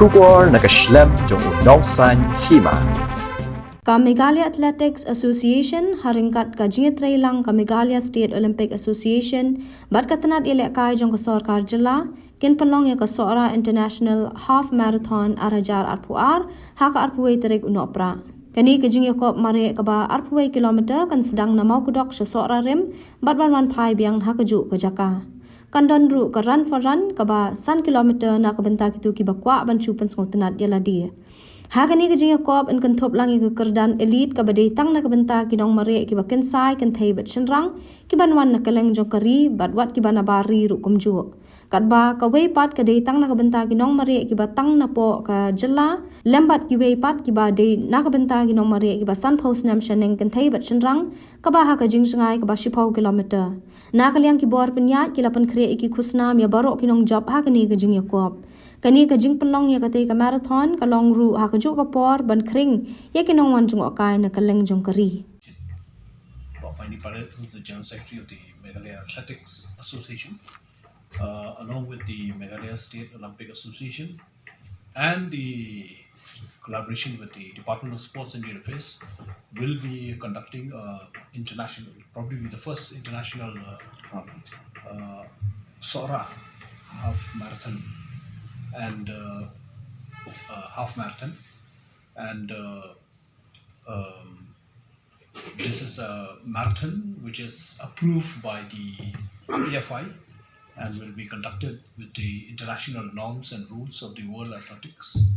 Shubor nakaslem jong unongsan Hima. Ka Meghalaya Athletics Association haringkat ka jingitrei lang ka Meghalaya State Olympic Association bat katanat ilek kai jong ka sarkar jilla kin Pynlong ya ka Sohra International Half Marathon arajar arpuar haka arpuai terik unopra. Kani ka jing yakop mare ka ba arpuai kilometer kan sedang na mau kudok sa Sohra rim bat ban pai biang haka ju ka jaka. Kandon ru ka run for run ka ba 1 kilometer na ka bentak itu ki ba kwa ban chupan sngotanat yala dia. Hakani ka jing yakop in kan thop langi ka kerdan elite ka badai tang na ka benta ki dong mare ki ba ken sai kan thai bat shenrang ki ban wan na kaleng jong kari bat wat ki ban abari ru kum ju kat ba ka wei pat ka dei tang na ka benta ki dong mare ki ba tang na po ka jilla lembat ki wei pat ki ba dei na ka benta ki dong mare ki ba san post nam sheneng kan thai bat shenrang ka ba ha ka jing sangai ka ba 10 kilometer na ka liang ki bor penya ki lapan kre ki khusnam ya baro ki nong job ha ka ni ka jing yakop kani ka jing Pynlong ya kate ka marathon ka long ru ha ka ju ka por ban Khring ya ki Nongwanjngohkai na kaleng jong kari. Finally, who is the General Secretary of the Meghalaya Athletics Association, along with the Meghalaya State Olympic Association and the collaboration with the Department of Sports and Youth Affairs, will be conducting international, probably the first international Sohra half marathon and this is a marathon which is approved by the AFI and will be conducted with the international norms and rules of the World Athletics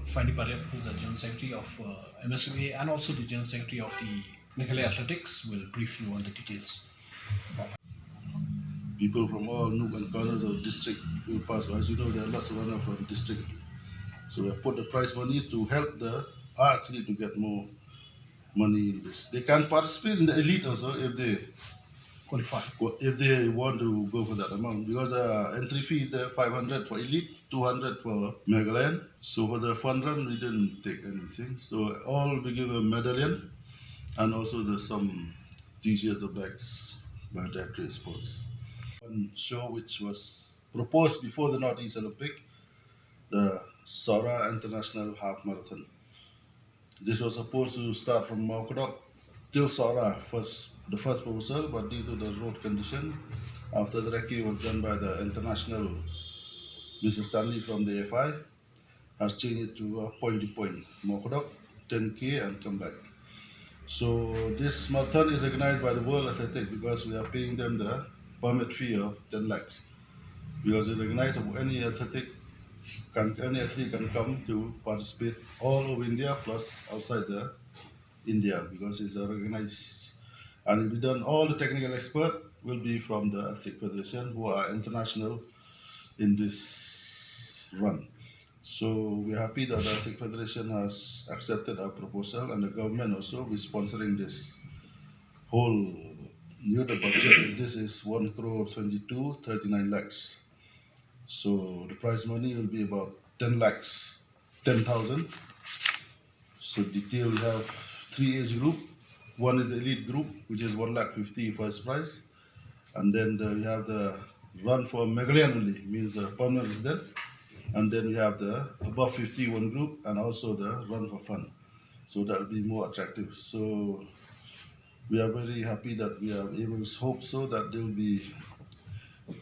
Fani Parep, who is the General Secretary of MSMA and also the General Secretary of the Meghalaya Athletics, will brief you on the details. People from all nook and corners of the district will pass. As you know, there are lots of runners from the district. So we have put the prize money to help the athlete to get more money in this. They can participate in the elite also if they Qualify. If they want to go for that amount, because entry fee is there 500 for elite, 200 for Meghalaya. So for the fun run, we didn't take anything. So all will be given a medallion and also there's some t-shirts or bags by Directorate Sports. One show which was proposed before the Northeast Olympic, the Sohra International Half Marathon. This was supposed to start from Maukudok till Sohra, the first proposal, but due to the road condition, after the recce was done by the international Mr. Stanley from the AFI, has changed it to a point-to-point, Maukudok, 10K and come back. So this marathon is organized by the World Athletics because we are paying them the permit fee of 10 lakhs. Because it recognizes any athlete can come to participate all over India plus outside India because it's recognized. And it will be done, all the technical expert will be from the Athletic Federation who are international in this run. So we're happy that the Athletic Federation has accepted our proposal and the government also is sponsoring this whole new budget. This is 1 crore 2239 lakhs. So the prize money will be about 10 lakhs, 10,000. So detail, we have 3 age group. One is the elite group, which is 1 lakh 50 first prize. And then we have the run for Meghalaya only, means the permanent resident. And then we have the above 51 group and also the run for fun. So that will be more attractive. So we are very happy that we are able to hope so that there will be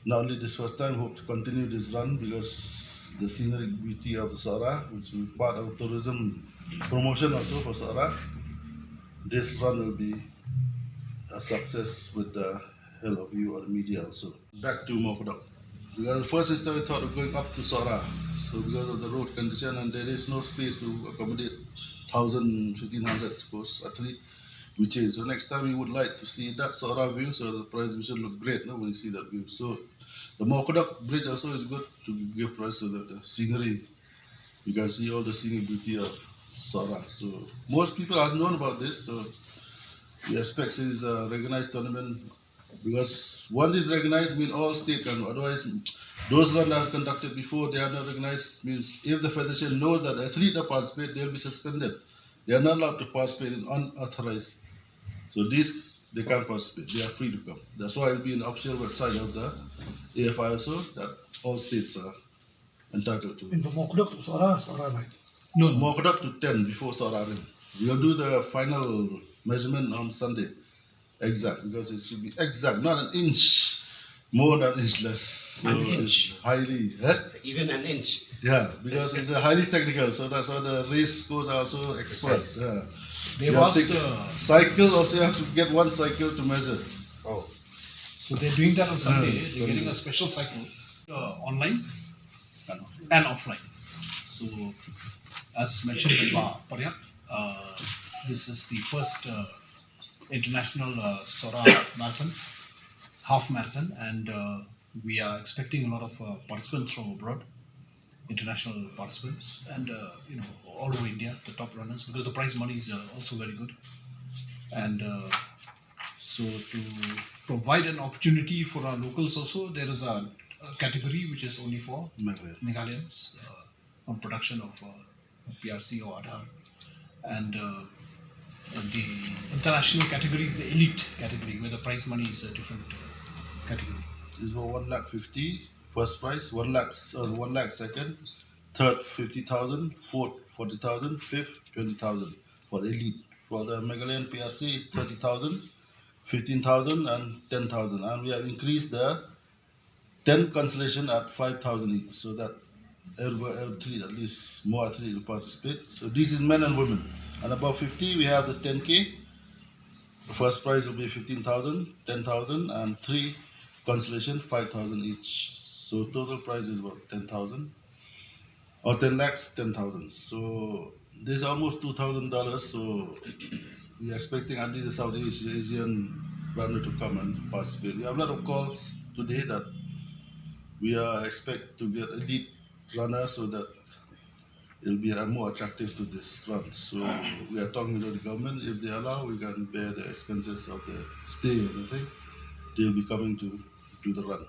not only this first time, hope to continue this run because the scenic beauty of the Sohra, which will be part of tourism promotion also for Sohra, this run will be a success with the help of you or the media also. Back to Maukudok. Because the first instance we thought of going up to Sohra, so because of the road condition and there is no space to accommodate 1,000, 1,500 suppose athlete, which is, so next time we would like to see that Sohra view, so the prize should look great when you see that view. So the Maukudok bridge also is good to give prize so that the scenery, you can see all the scenic beauty of Sohra. So most people have known about this, so we expect it is a recognized tournament because once it's recognized means all state can, otherwise those runs that are conducted before they are not recognized means if the federation knows that the athlete that participate, they'll be suspended. They are not allowed to participate in unauthorized. So these, they can't participate, they are free to come. That's why it will be an official website of the AFI also, that all states are entitled to. In the Mokdok to Sohra like. No, More product to 10 before Sohra. We'll do the final measurement on Sunday. Exact, because it should be exact, not an inch more than inch less. So An inch. it's highly, Even an inch. yeah, because it's a highly technical, so that's why the race course are also experts. Precise. Yeah. They've You have to asked, take cycle, also you have to get one cycle to measure. Oh. so they're doing that on Sunday. They're Sunday. getting a special cycle online and offline. So, as mentioned by Paryak, this is the first international Sohra marathon, half marathon, and we are expecting a lot of participants from abroad, international participants, and all over India, the top runners, because the prize money is also very good. And so to provide an opportunity for our locals also, there is a category which is only for Meghalians on production of PRC or Aadhaar. And the international category is the elite category, where the prize money is a different category. It's for 1,50,000 first prize, 1 lakh second, third 50,000, fourth 40,000, fifth 20,000 for the elite. For the Meghalayan PRC is 30,000, 15,000 and 10,000, and we have increased the 10 consolation at 5,000 each, so that every athlete, at least more athletes will participate. So this is men and women. And above 50, we have the 10K. The first prize will be 15,000, 10,000, and 3 consolation, 5,000 each. So total prize is about 10,000, or 10 lakhs, 10,000. So there's almost $2,000. So we are expecting at least the Southeast Asian runner to come and participate. We have a lot of calls today that we are expect to get elite runners so that it'll be more attractive to this run. So we are talking to the government. If they allow, we can bear the expenses of the stay and everything. They'll be coming to do the run.